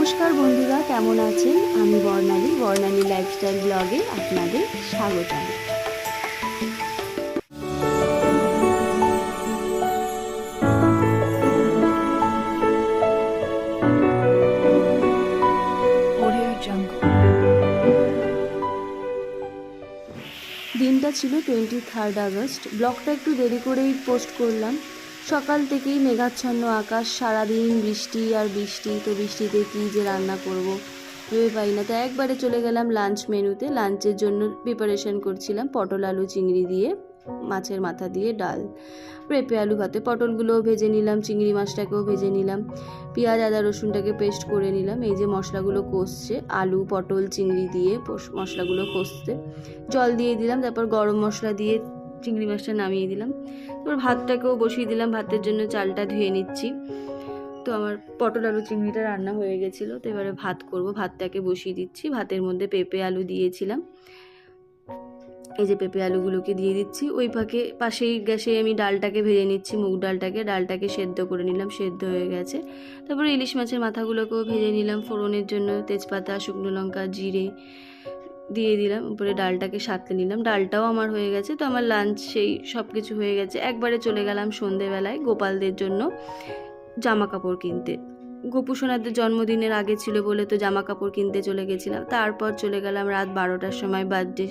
নমস্কার বন্ধুরা, কেমন আছেন? আমি বর্ণালী লাইফস্টাইল ব্লগে আপনাদের স্বাগতম। দিনটা ছিল 23 আগস্ট। ব্লগটা একটু দেরি করেই পোস্ট করলাম। সকাল থেকেই মেঘাচ্ছন্ন আকাশ, সারাদিন বৃষ্টি আর বৃষ্টি। তো বৃষ্টিতে কী যে রান্না করব ভেবে পাই না, তো একবারে চলে গেলাম লাঞ্চ মেনুতে। লাঞ্চের জন্য প্রিপারেশন করছিলাম পটল আলু চিংড়ি দিয়ে, মাছের মাথা দিয়ে ডাল, পেঁপে আলু ভাতে। পটলগুলোও ভেজে নিলাম, চিংড়ি মাছটাকেও ভেজে নিলাম, পেঁয়াজ আদা রসুনটাকে পেস্ট করে নিলাম। এই যে মশলাগুলো কষছে, আলু পটল চিংড়ি দিয়ে মশলাগুলো কষতে জল দিয়ে দিলাম, তারপর গরম মশলা দিয়ে চিংড়ি মাছটা নামিয়ে দিলাম। তারপর ভাতটাকেও বসিয়ে দিলাম, ভাতের জন্য চালটা ধুয়ে নিচ্ছি। তো আমার পটল আলু চিংড়িটা রান্না হয়ে গেছিলো, তো এবারে ভাত করব। ভাতটাকে বসিয়ে দিচ্ছি। ভাতের মধ্যে পেঁপে আলু দিয়েছিলাম, এই যে পেঁপে আলুগুলোকে দিয়ে দিচ্ছি। ওই পাশেই গ্যাসে আমি ডালটাকে ভেজে নিচ্ছি, মুগ ডালটাকে সেদ্ধ করে নিলাম, সেদ্ধ হয়ে গেছে। তারপরে ইলিশ মাছের মাথাগুলোকেও ভেজে নিলাম। ফোড়নের জন্য তেজপাতা, শুকনো লঙ্কা, জিরে দিয়ে দিলাম, উপরে ডালটাকে সাঁতলে নিলাম। ডালটাও আমার হয়ে গেছে। তো আমার লাঞ্চ সেই সব কিছু হয়ে গেছে। একবারে চলে গেলাম সন্ধেবেলায় গোপালদের জন্য জামা কাপড় কিনতে। গোপু সোনাদের জন্মদিনের আগে ছিল বলে তো জামা কাপড় কিনতে চলে গেছিলাম। তারপর চলে গেলাম রাত 12টার সময়। বার্থডে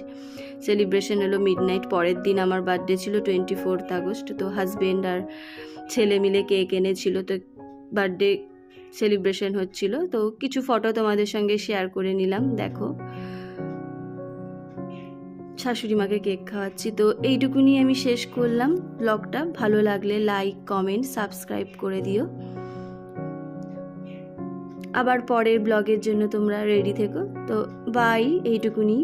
সেলিব্রেশন হলো মিডনাইট। পরের দিন আমার বার্থডে ছিল 24 আগস্ট। তো হাজবেন্ড আর ছেলে মিলে কেক এনেছিল, তো বার্থডে সেলিব্রেশন হচ্ছিল। তো কিছু ফটো তোমাদের সঙ্গে শেয়ার করে নিলাম। দেখো, শাশুড়ি মাকে কেক খাওয়াচ্ছি। তো এইটুকুনি আমি শেষ করলাম ব্লগটা। ভালো লাগলে লাইক, কমেন্ট, সাবস্ক্রাইব করে দিও। আবার পরের ব্লগের জন্য তোমরা রেডি থেকো। তো বাই, এইটুকুনি।